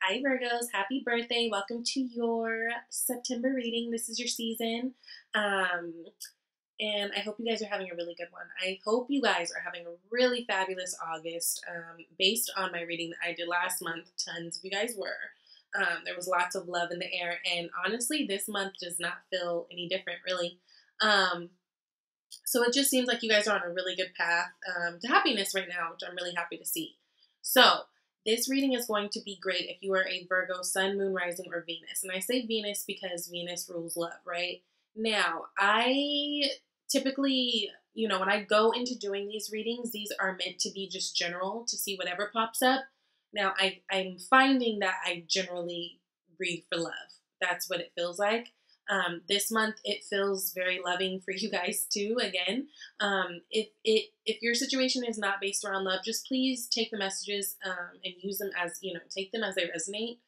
Hi Virgos, happy birthday. Welcome to your September reading. This is your season. Um, and I hope you guys are having a really good one. I hope you guys are having a really fabulous August. Based on my reading that I did last month, tons of you guys were. There was lots of love in the air, and honestly, this month does not feel any different, really. Um, so it just seems like you guys are on a really good path to happiness right now, which I'm really happy to see. So this reading is going to be great if you are a Virgo, Sun, Moon, Rising, or Venus. And I say Venus because Venus rules love, right? Now, I typically, when I go into doing these readings, these are meant to be just general to see whatever pops up. Now, I'm finding that I generally read for love. That's what it feels like. This month it feels very loving for you guys too. Again, if your situation is not based around love, just please take the messages and use them as take them as they resonate.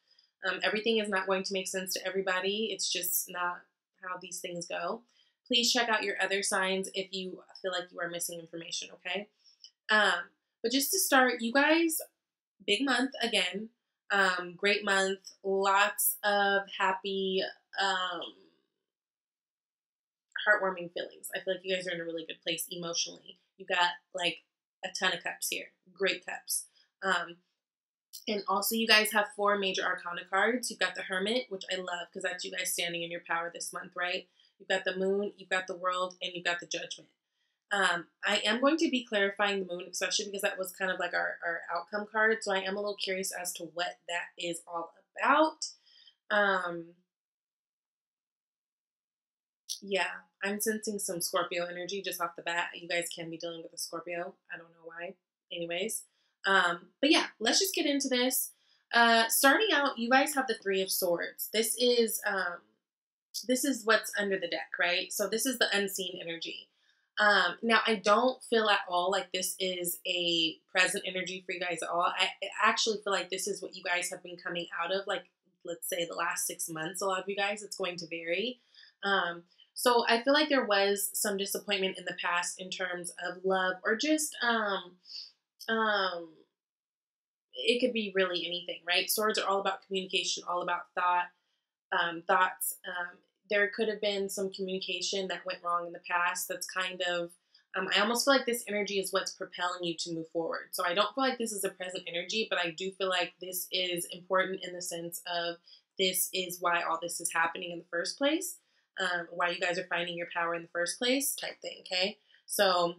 Everything is not going to make sense to everybody. It's just not how these things go. Please check out your other signs if you feel like you are missing information. Okay, but just to start, you guys, big month again. Great month. Lots of happy. Heartwarming feelings. I feel like you guys are in a really good place emotionally. You got like a ton of cups here. Great cups. And also you guys have 4 major arcana cards. You've got the Hermit, which I love because that's you guys standing in your power this month, right? You've got the Moon, you've got the World, and you've got the Judgment. I am going to be clarifying the Moon, especially because that was kind of like our outcome card. So I am a little curious as to what that is all about. Yeah, I'm sensing some Scorpio energy just off the bat. You guys can be dealing with a Scorpio. I don't know why. Anyways. But yeah, let's just get into this. Starting out, you guys have the 3 of Swords. This is what's under the deck, right? So this is the unseen energy. Now, I don't feel at all like this is a present energy for you guys at all. I actually feel like this is what you guys have been coming out of, like, let's say the last 6 months. A lot of you guys, it's going to vary. So I feel like there was some disappointment in the past in terms of love or just, it could be really anything, right? Swords are all about communication, all about thoughts. There could have been some communication that went wrong in the past. That's kind of, I almost feel like this energy is what's propelling you to move forward. So I don't feel like this is a present energy, but I do feel like this is important in the sense of this is why all this is happening in the first place. Why you guys are finding your power in the first place type thing, okay? So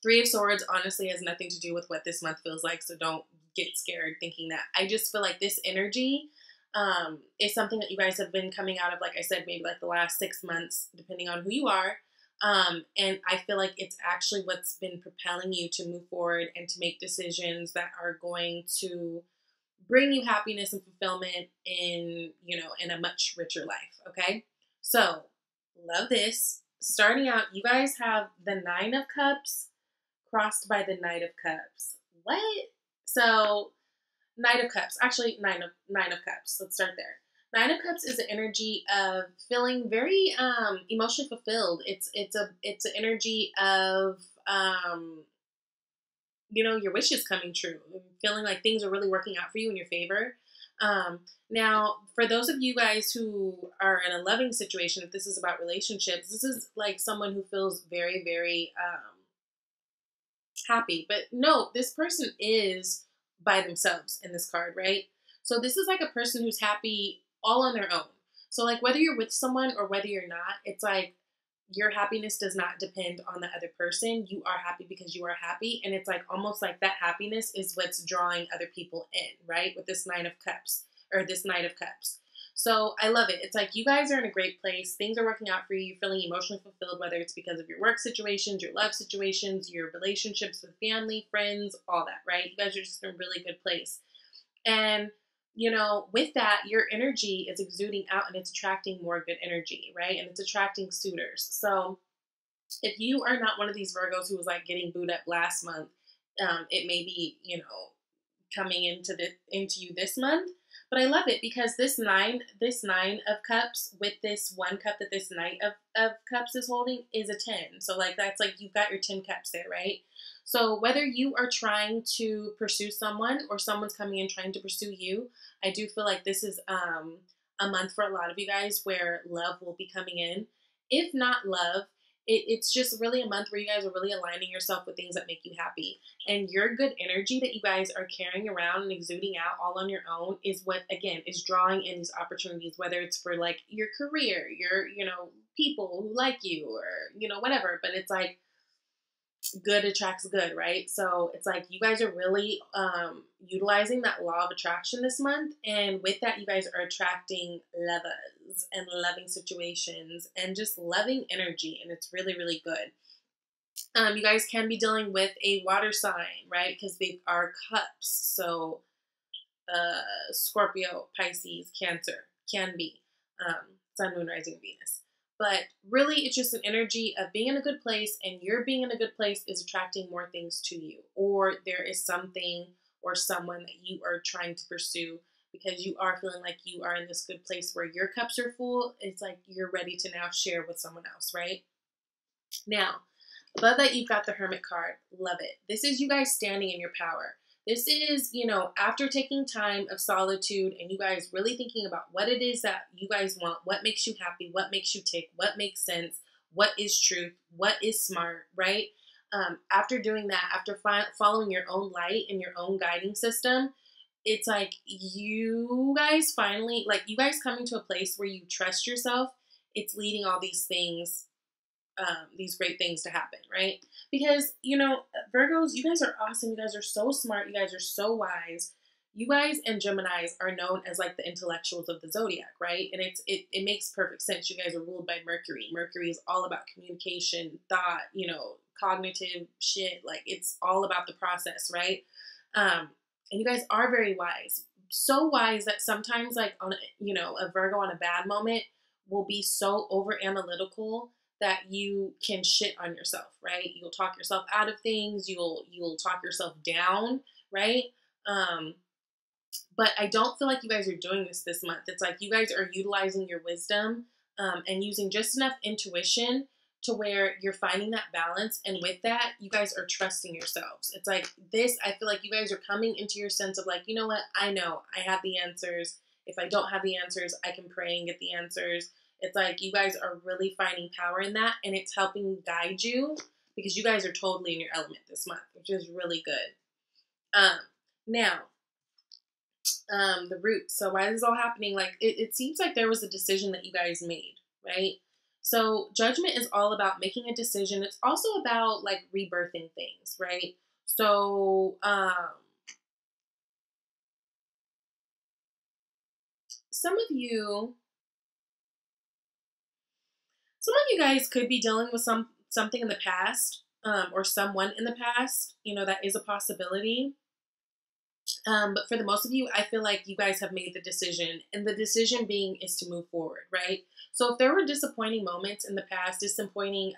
3 of Swords honestly has nothing to do with what this month feels like, so don't get scared thinking that. I just feel like this energy is something that you guys have been coming out of, like I said, maybe like the last 6 months, depending on who you are. And I feel like it's actually what's been propelling you to move forward and to make decisions that are going to bring you happiness and fulfillment in a much richer life, okay? So, love this. Starting out, you guys have the 9 of Cups crossed by the Knight of Cups. What? So, Knight of Cups. Actually, Nine of Cups. Let's start there. 9 of Cups is an energy of feeling very emotionally fulfilled. It's an energy of your wishes coming true, feeling like things are really working out for you in your favor. Now, for those of you guys who are in a loving situation, if this is about relationships, this is like someone who feels very, very happy. But no, this person is by themselves in this card, right? So this is like a person who's happy all on their own. So like whether you're with someone or whether you're not, it's like your happiness does not depend on the other person. You are happy because you are happy. And it's like almost like that happiness is what's drawing other people in, right? With this 9 of Cups or this Knight of Cups. So I love it. It's like you guys are in a great place. Things are working out for you. You're feeling emotionally fulfilled, whether it's because of your work situations, your love situations, your relationships with family, friends, all that, right? You guys are just in a really good place. And with that, your energy is exuding out and it's attracting more good energy, right? And it's attracting suitors. So if you are not one of these Virgos who was like getting booed up last month, it may be, coming into you this month. But I love it because this nine of Cups with this 1 cup that this Knight of Cups is holding is a 10. So like that's like you've got your 10 cups there, right? So whether you are trying to pursue someone or someone's coming in trying to pursue you, I do feel like this is a month for a lot of you guys where love will be coming in. If not love, it's just really a month where you guys are really aligning yourself with things that make you happy. And your good energy that you guys are carrying around and exuding out all on your own is what, again, is drawing in these opportunities, whether it's for like your career, your, people who like you or, whatever. But it's like, good attracts good, right? So it's like you guys are really utilizing that law of attraction this month. And with that, you guys are attracting lovers and loving situations and just loving energy. And it's really, really good. You guys can be dealing with a water sign, right? Because they are cups. So Scorpio, Pisces, Cancer can be Sun, Moon, Rising, Venus. But really, it's just an energy of being in a good place, and your being in a good place is attracting more things to you. Or there is something or someone that you are trying to pursue because you are feeling like you are in this good place where your cups are full. It's like you're ready to now share with someone else, right? Now, above that, you've got the Hermit card. Love it. This is you guys standing in your power. This is, after taking time of solitude and you guys really thinking about what it is that you guys want, what makes you happy, what makes you tick, what makes sense, what is truth, what is smart, right? After doing that, after following your own light and your own guiding system, it's like you guys finally, like you guys coming to a place where you trust yourself. It's leading all these things, these great things to happen, right? Because, Virgos, you guys are awesome. You guys are so smart. You guys are so wise. You guys and Geminis are known as like the intellectuals of the zodiac, right? And it makes perfect sense. You guys are ruled by Mercury. Mercury is all about communication, thought, cognitive shit. Like it's all about the process, right? And you guys are very wise. So wise that sometimes like on, a Virgo on a bad moment will be so over analytical that you can shit on yourself, right? You'll talk yourself out of things. You'll talk yourself down, right? But I don't feel like you guys are doing this month. It's like you guys are utilizing your wisdom and using just enough intuition to where you're finding that balance. And with that, you guys are trusting yourselves. It's like this, I feel like you guys are coming into your sense of like, you know what? I know I have the answers. If I don't have the answers, I can pray and get the answers. It's like you guys are really finding power in that, and it's helping guide you because you guys are totally in your element this month, which is really good. Now, the root. So why is this all happening? Like it seems like there was a decision that you guys made, right? So judgment is all about making a decision. It's also about like rebirthing things, right? So some of you guys could be dealing with something in the past, or someone in the past, that is a possibility. But for the most of you, I feel like you guys have made the decision, and the decision being is to move forward, right? So if there were disappointing moments in the past, disappointing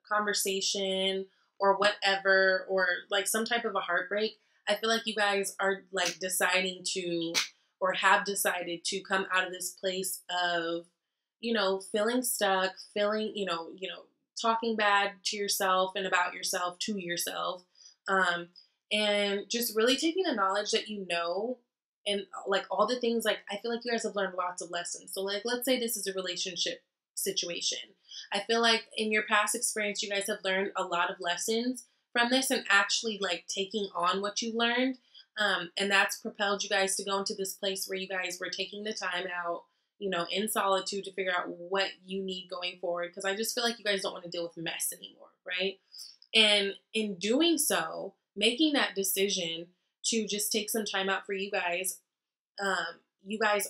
conversation or whatever, or like some type of a heartbreak, I feel like you guys are like deciding to, or have decided to come out of this place of, feeling stuck, feeling, talking bad to yourself and about yourself to yourself. And just really taking the knowledge that and like all the things, like I feel like you guys have learned lots of lessons. So like, let's say this is a relationship situation. I feel like in your past experience, you guys have learned a lot of lessons from this and actually like taking on what you learned. And that's propelled you guys to go into this place where you guys were taking the time out, in solitude to figure out what you need going forward. Because I just feel like you guys don't want to deal with mess anymore, right? And in doing so, making that decision to just take some time out for you guys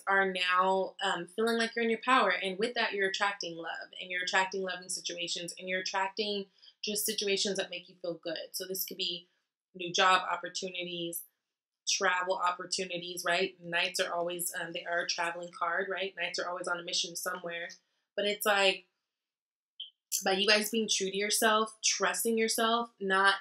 are now feeling like you're in your power. And with that, you're attracting love, and you're attracting loving situations, and you're attracting just situations that make you feel good. So this could be new job opportunities, travel opportunities, right? Knights are always, they are a traveling card, right? Knights are always on a mission somewhere. But it's like, by you guys being true to yourself, trusting yourself, not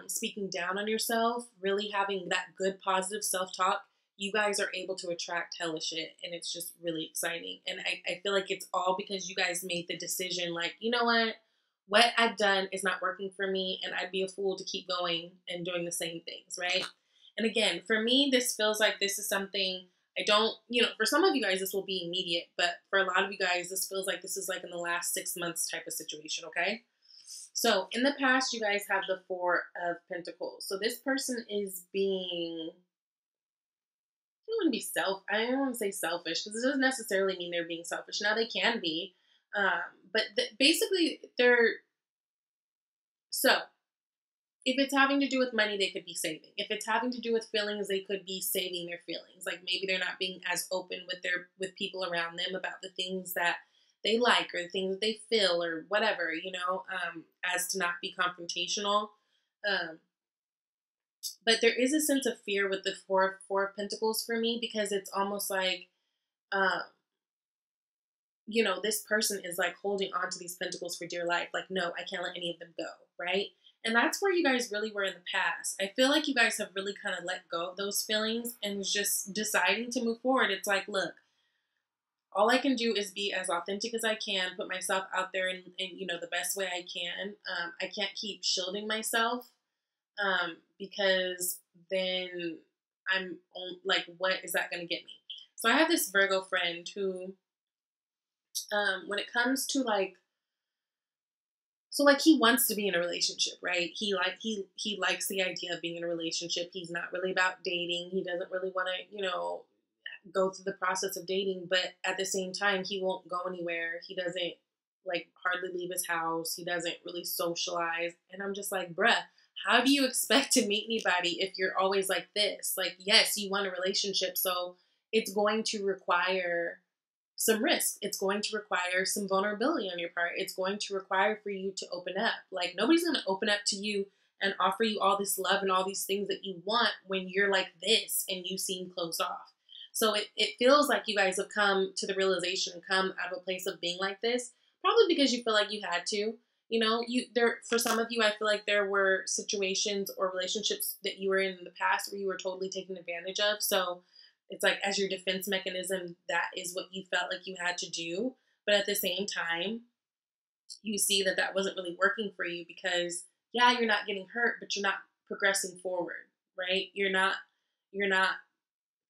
speaking down on yourself, really having that good positive self-talk, you guys are able to attract hella shit, and it's just really exciting. And I feel like it's all because you guys made the decision, like, you know what, what I've done is not working for me, and I'd be a fool to keep going and doing the same things, right? And again, for me, this feels like this is something I don't, for some of you guys, this will be immediate, but for a lot of you guys, this feels like this is like in the last 6 months type of situation, okay? So in the past, you guys have the Four of Pentacles. So this person is being, I don't want to say selfish, because it doesn't necessarily mean they're being selfish. Now they can be, but basically so if it's having to do with money, they could be saving. If it's having to do with feelings, they could be saving their feelings. Like maybe they're not being as open with people around them about the things that they like or the things that they feel or whatever, as to not be confrontational. But there is a sense of fear with the Four of Pentacles for me, because it's almost like, this person is like holding on to these pentacles for dear life. Like, no, I can't let any of them go, right? And that's where you guys really were in the past. I feel like you guys have really kind of let go of those feelings and was just deciding to move forward. It's like, look, all I can do is be as authentic as I can, put myself out there in the best way I can. I can't keep shielding myself, because then I'm like, what is that going to get me? So I have this Virgo friend who, when it comes to he wants to be in a relationship, right? He likes the idea of being in a relationship. He's not really about dating. He doesn't really want to, go through the process of dating, but at the same time, he won't go anywhere. He doesn't hardly leave his house. He doesn't really socialize. And I'm just like, bruh, how do you expect to meet anybody if you're always like this? Like, yes, you want a relationship, so it's going to require some risk. It's going to require some vulnerability on your part. It's going to require for you to open up. Like, nobody's going to open up to you and offer you all this love and all these things that you want when you're like this and you seem closed off. So it feels like you guys have come to the realization and come out of a place of being like this, probably because you feel like you had to. For some of you, I feel like there were situations or relationships that you were in the past where you were totally taken advantage of. So it's like, as your defense mechanism, that is what you felt like you had to do. But at the same time, you see that wasn't really working for you, because yeah, you're not getting hurt, but you're not progressing forward, right? You're not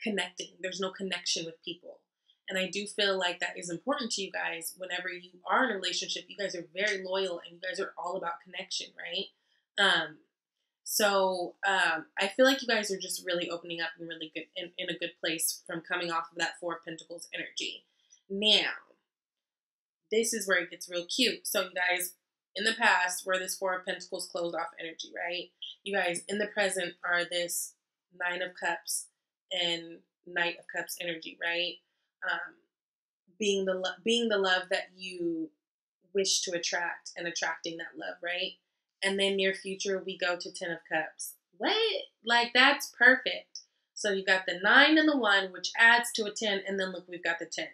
connecting. There's no connection with people. And I do feel like that is important to you guys. Whenever you are in a relationship, you guys are very loyal and you guys are all about connection, right? So I feel like you guys are just really opening up and really good in a good place from coming off of that Four of Pentacles energy. Now, this is where it gets real cute. So you guys, in the past, were this Four of Pentacles closed off energy, right? You guys, in the present, are this Nine of Cups and Knight of Cups energy, right? Being the love that you wish to attract and attracting that love, right? And then near future, we go to 10 of Cups. What? Like, that's perfect. So you got the 9 and the 1, which adds to a 10, and then look, we've got the 10.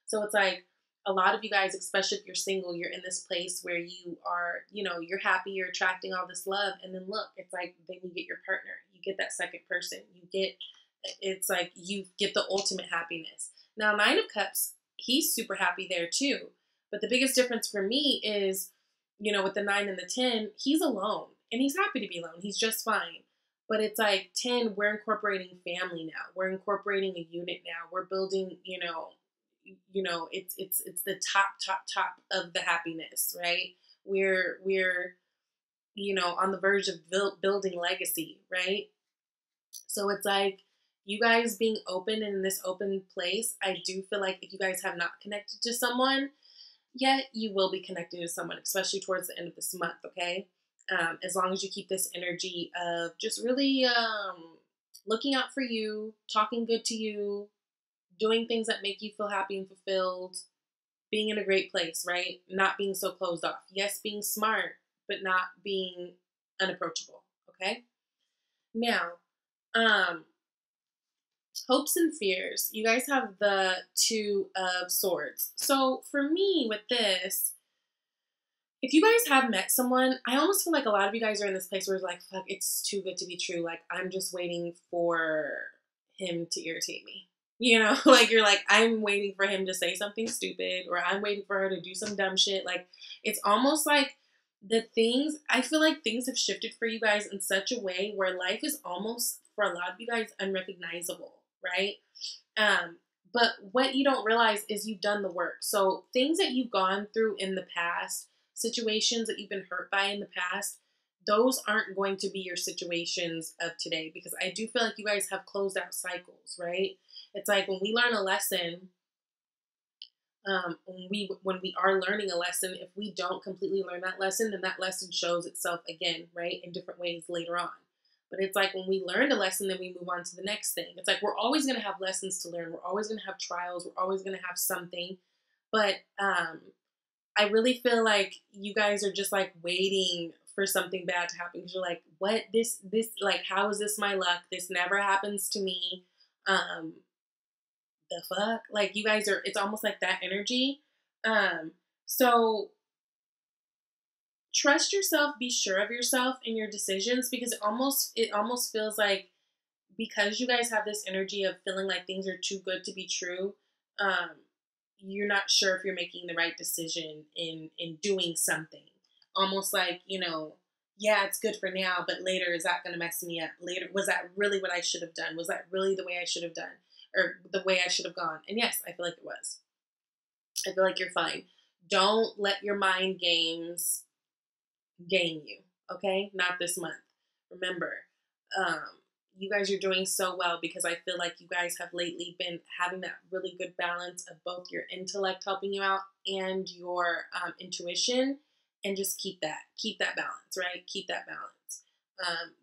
So it's like, a lot of you guys, especially if you're single, you're in this place where you are, you're happy, you're attracting all this love, and then look, it's like, then you get your partner, you get that second person, it's like you get the ultimate happiness. Now, 9 of Cups, he's super happy there too. But the biggest difference for me is, with the 9 and the 10, he's alone. And he's happy to be alone. He's just fine. But it's like 10, we're incorporating family now. We're incorporating a unit now. We're building, it's the top of the happiness, right? We're on the verge of building legacy, right? So it's like, you guys being open and in this open place, I do feel like if you guys have not connected to someone yet, you will be connecting to someone, especially towards the end of this month, okay? As long as you keep this energy of just really looking out for you, talking good to you, doing things that make you feel happy and fulfilled, being in a great place, right? Not being so closed off. Yes, being smart, but not being unapproachable, okay? Now, hopes and fears. You guys have the Two of Swords. So for me with this, if you guys have met someone, I almost feel like a lot of you guys are in this place where it's like, fuck, it's too good to be true. Like, I'm just waiting for him to irritate me. Like, you're like, I'm waiting for him to say something stupid, or I'm waiting for her to do some dumb shit. Like, it's almost like I feel like things have shifted for you guys in such a way where life is almost, for a lot of you guys, unrecognizable, right? Um, but what you don't realize is you've done the work. So things that you've gone through in the past, situations that you've been hurt by in the past, those aren't going to be your situations of today, because I do feel like you guys have closed out cycles, right? It's like when we learn a lesson, when we are learning a lesson, if we don't completely learn that lesson, then that lesson shows itself again, right, in different ways later on. But it's like when we learned a lesson, then we move on to the next thing. It's like we're always going to have lessons to learn. We're always going to have trials. We're always going to have something. But I really feel like you guys are just like waiting for something bad to happen, because you're like, what, this like, how is this my luck? This never happens to me. Um, the fuck? Like, you guys are, it's almost like that energy. So trust yourself, be sure of yourself and your decisions, because it almost feels like, because you guys have this energy of feeling like things are too good to be true, um, you're not sure if you're making the right decision in doing something. Almost like, yeah, it's good for now, but later, is that going to mess me up? Later, was that really what I should have done? Was that really the way I should have done? Or the way I should have gone? And yes, I feel like it was. I feel like you're fine. Don't let your mind games game you, okay? Not this month. Remember, um, you guys are doing so well, because I feel like you guys have lately been having that really good balance of both your intellect helping you out and your intuition, and just keep that balance, right? Keep that balance.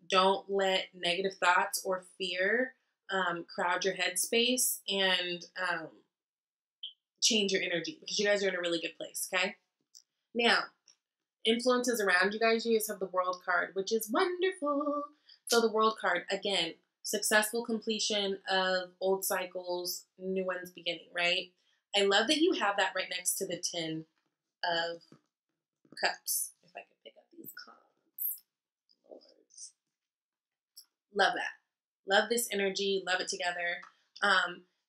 Don't let negative thoughts or fear crowd your headspace and change your energy, because you guys are in a really good place, okay? Now, influences around you guys have the World card, which is wonderful. So the World card, again, successful completion of old cycles, new ones beginning, right? I love that you have that right next to the 10 of Cups. If I could pick up these cards. Lord. Love that. Love this energy. Love it together.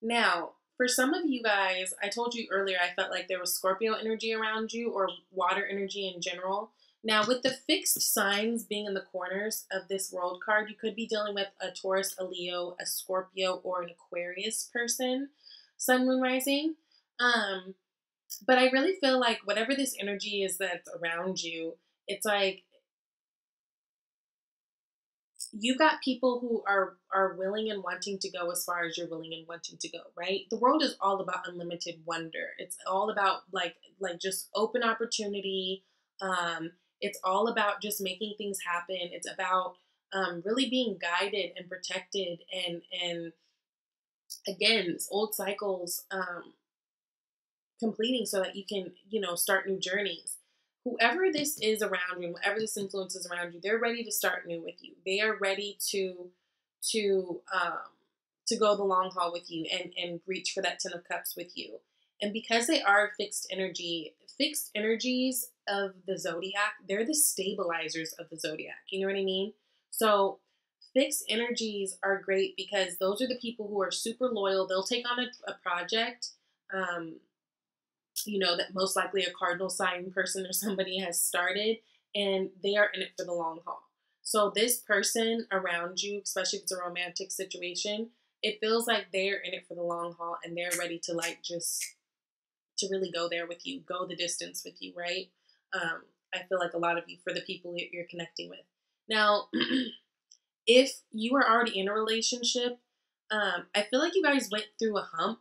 Now, for some of you guys, I told you earlier, I felt like there was Scorpio energy around you, or water energy in general. Now, with the fixed signs being in the corners of this World card, you could be dealing with a Taurus, a Leo, a Scorpio, or an Aquarius person, Sun, Moon, Rising. But I really feel like whatever this energy is that's around you, it's like you got people who are willing and wanting to go as far as you're willing and wanting to go, right? The world is all about unlimited wonder. It's all about like just open opportunity. It's all about just making things happen. It's about really being guided and protected, and again, old cycles completing, so that you can start new journeys. Whoever this is around you, and whatever this influence is around you, they're ready to start new with you. They are ready to go the long haul with you, and reach for that 10 of Cups with you. And because they are fixed energies of the zodiac, they're the stabilizers of the zodiac. You know what I mean? So fixed energies are great, because those are the people who are super loyal. They'll take on a project. That most likely a cardinal sign person or somebody has started, and they are in it for the long haul. So this person around you, especially if it's a romantic situation, it feels like they're in it for the long haul, and they're ready to to really go there with you, go the distance with you, right? I feel like a lot of you, for the people you're connecting with. Now, if you are already in a relationship, I feel like you guys went through a hump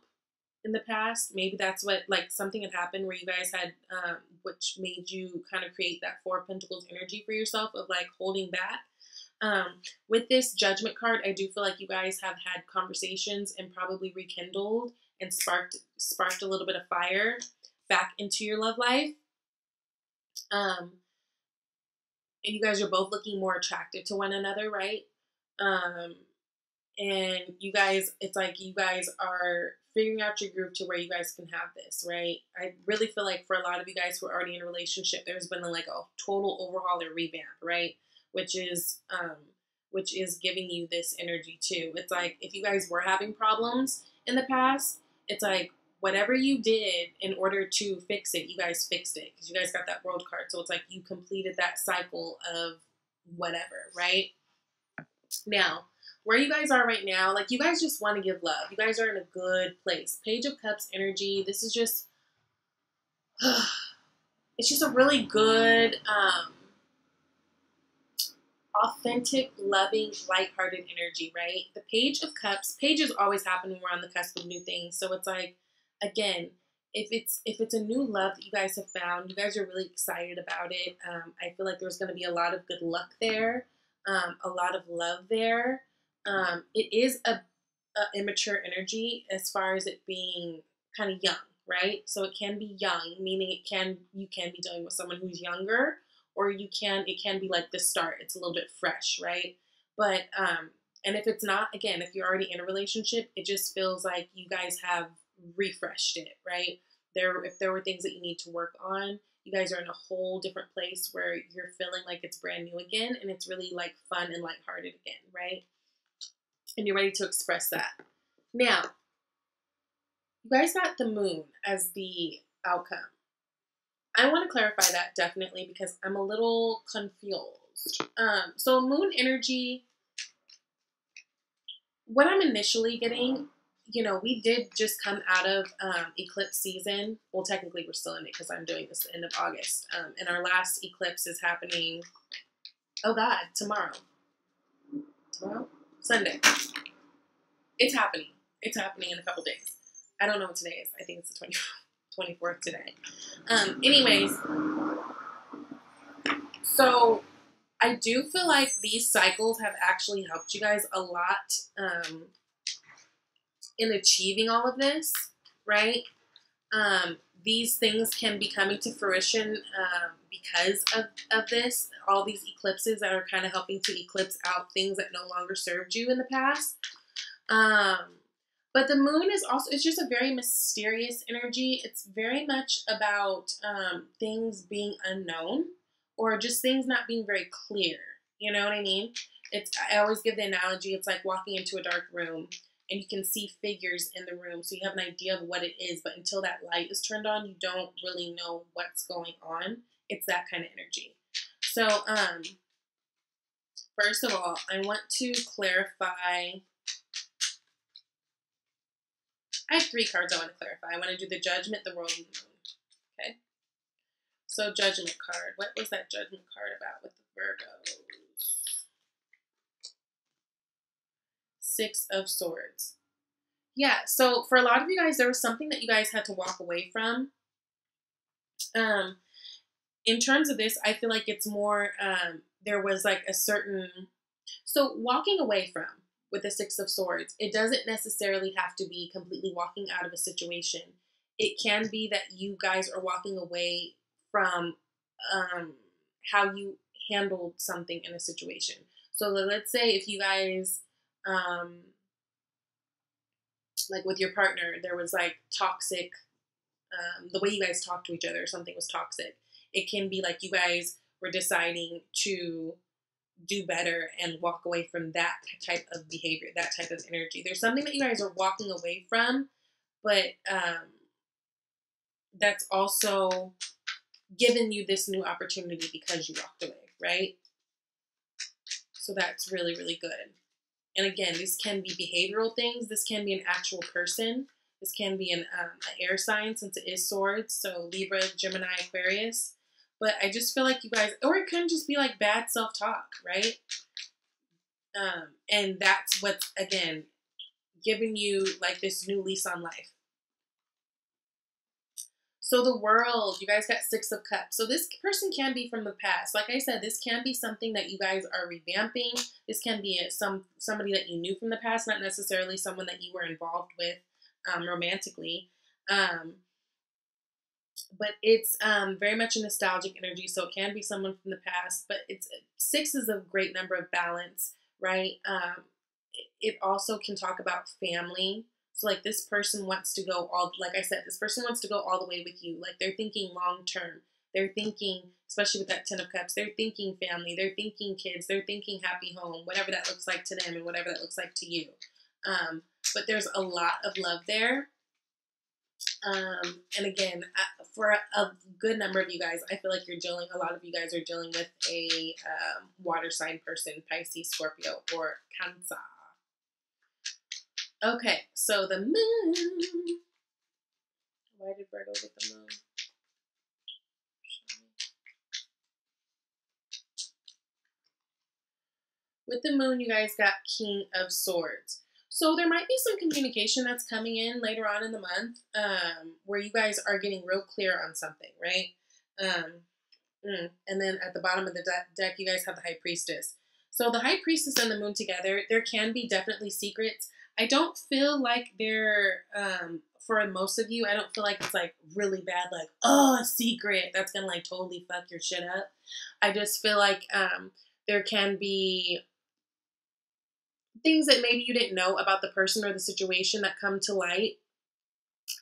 in the past. Maybe that's what, like, something had happened where you guys had, which made you kind of create that Four of Pentacles energy for yourself of like holding back. With this Judgment card, I do feel like you guys have had conversations and probably rekindled and sparked a little bit of fire back into your love life. And you guys are both looking more attracted to one another, right? And you guys, it's like you guys are figuring out your groove to where you guys can have this, right? I really feel like for a lot of you guys who are already in a relationship, there's been like a total overhaul or revamp, right? Which is giving you this energy too. It's like if you guys were having problems in the past, it's like, whatever you did in order to fix it, you guys fixed it because you guys got that World card. So it's like you completed that cycle of whatever, right? Now, where you guys are right now, like you guys just want to give love. You guys are in a good place. Page of Cups energy. This is just, it's just a really good, authentic, loving, lighthearted energy, right? The Page of Cups, pages always happen when we're on the cusp of new things. So it's like, again, if it's a new love that you guys have found, you guys are really excited about it. I feel like there's going to be a lot of good luck there, a lot of love there. It is a immature energy as far as it being kind of young, right? So it can be young, meaning you can be dealing with someone who's younger, or it can be like the start. It's a little bit fresh, right? But and if it's not, again, if you're already in a relationship, it just feels like you guys have refreshed it, right? If there were things that you need to work on, you guys are in a whole different place where you're feeling like it's brand new again, and it's really like fun and lighthearted again, right? And you're ready to express that. Now, you guys got the Moon as the outcome. I want to clarify that definitely because I'm a little confused. So Moon energy, what I'm initially getting, we did just come out of eclipse season. Well, technically we're still in it because I'm doing this at the end of August. And our last eclipse is happening, oh God, tomorrow? Sunday. It's happening. It's happening in a couple days. I don't know what today is. I think it's the 24th today. Anyways, so I do feel like these cycles have actually helped you guys a lot in achieving all of this, right? These things can be coming to fruition because of this, all these eclipses that are kind of helping to eclipse out things that no longer served you in the past. But the Moon is also, it's just a very mysterious energy. It's very much about things being unknown or just things not being very clear. You know what I mean? I always give the analogy, it's like walking into a dark room and you can see figures in the room. So you have an idea of what it is, but until that light is turned on, you don't really know what's going on. It's that kind of energy. So, first of all, I want to clarify. I have 3 cards I want to clarify. I want to do the Judgment, the World, and the Moon. Okay? So, Judgment card. What was that Judgment card about with the Virgos? 6 of Swords. Yeah, so for a lot of you guys, there was something that you guys had to walk away from. In terms of this, I feel like it's more, there was like a certain, so walking away from, with the 6 of Swords, it doesn't necessarily have to be completely walking out of a situation. It can be that you guys are walking away from how you handled something in a situation. So let's say if you guys, like with your partner, there was like toxic, the way you guys talk to each other or something was toxic. It can be like you guys were deciding to do better and walk away from that type of behavior, that type of energy. There's something that you guys are walking away from, but that's also given you this new opportunity because you walked away, right? So that's really, really good. And again, this can be behavioral things. This can be an actual person. This can be an air sign since it is swords. So Libra, Gemini, Aquarius. But I just feel like you guys, or it could just be like bad self-talk, right? And that's what's, again, giving you like this new lease on life. So the World, you guys got 6 of Cups. So this person can be from the past. Like I said, this can be something that you guys are revamping. This can be somebody that you knew from the past, not necessarily someone that you were involved with romantically. But it's very much a nostalgic energy, so it can be someone from the past. But 6 is a great number of balance, right? It also can talk about family. So like this person wants to go like I said, this person wants to go all the way with you. Like they're thinking long term. They're thinking, especially with that 10 of Cups, they're thinking family. They're thinking kids. They're thinking happy home, whatever that looks like to them and whatever that looks like to you. But there's a lot of love there. And again, for a good number of you guys, I feel like a lot of you guys are dealing with a water sign person, Pisces, Scorpio, or Cancer. Okay, so the moon. Why did Virgo get the moon? With the moon, you guys got King of Swords. So there might be some communication that's coming in later on in the month where you guys are getting real clear on something, right? And then at the bottom of the deck, you guys have the High Priestess. So the High Priestess and the Moon together, there can be definitely secrets. I don't feel like they're, for most of you, I don't feel like it's like really bad, like, oh, a secret that's gonna like totally fuck your shit up. I just feel like there can be things that maybe you didn't know about the person or the situation that come to light.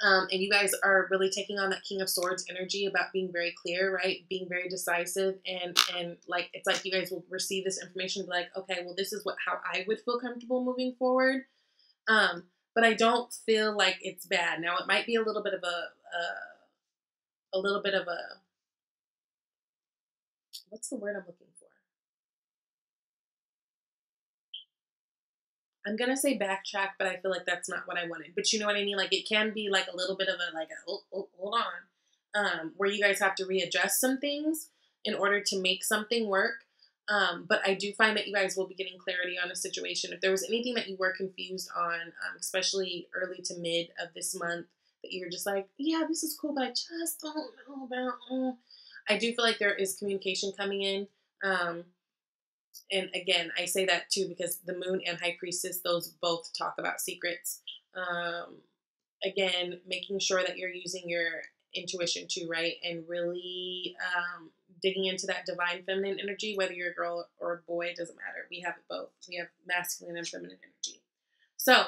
And you guys are really taking on that King of Swords energy about being very clear, right? Being very decisive, and like it's like you guys will receive this information and be like, okay, well, this is how I would feel comfortable moving forward. But I don't feel like it's bad. Now it might be a little bit of a what's the word I'm looking for? I'm gonna say backtrack, but I feel like that's not what I wanted. But you know what I mean? Like it can be like a little bit of hold on, where you guys have to readjust some things in order to make something work. But I do find that you guys will be getting clarity on a situation. If there was anything that you were confused on, especially early to mid of this month, that you're just like, yeah, this is cool, but I just don't know about. I do feel like there is communication coming in. And again, I say that too because the Moon and High Priestess, those both talk about secrets. Again, making sure that you're using your intuition too, right? And really digging into that divine feminine energy, whether you're a girl or a boy, it doesn't matter. We have it both. We have masculine and feminine energy. So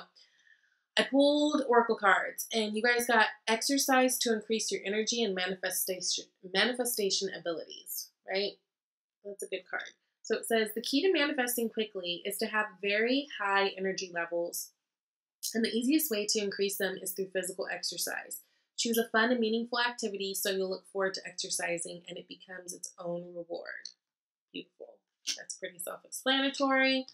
I pulled oracle cards, and you guys got exercise to increase your energy and manifestation abilities, right? That's a good card. So it says the key to manifesting quickly is to have very high energy levels, and the easiest way to increase them is through physical exercise. Choose a fun and meaningful activity so you'll look forward to exercising and it becomes its own reward. Beautiful. That's pretty self-explanatory.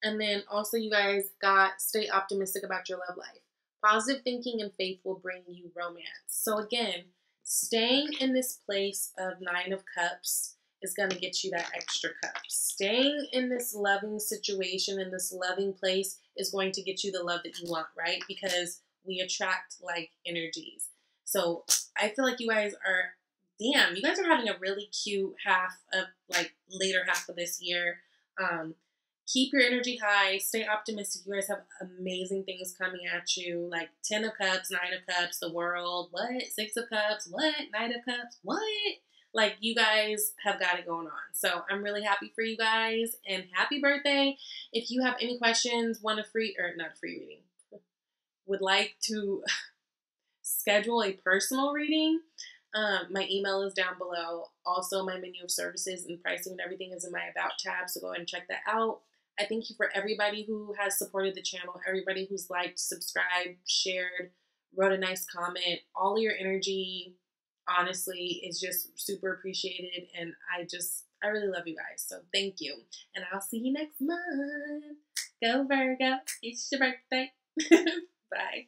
And then also you guys got stay optimistic about your love life. Positive thinking and faith will bring you romance. So again, staying in this place of Nine of Cups is going to get you that extra cup. Staying in this loving situation, in this loving place, is going to get you the love that you want, right? Because we attract like energies. So I feel like you guys are, damn, you guys are having a really cute later half of this year. Keep your energy high. Stay optimistic. You guys have amazing things coming at you. Like 10 of Cups, 9 of Cups, the world. What? 6 of Cups. What? 9 of Cups. What? Like, you guys have got it going on. So I'm really happy for you guys. And happy birthday. If you have any questions, want a free, or not a free reading, would like to schedule a personal reading, my email is down below. Also, my menu of services and pricing and everything is in my About tab. So go ahead and check that out. I thank you for everybody who has supported the channel, everybody who's liked, subscribed, shared, wrote a nice comment. All of your energy, honestly, is just super appreciated, and I really love you guys, so thank you, and I'll see you next month. Go Virgo, it's your birthday. Bye.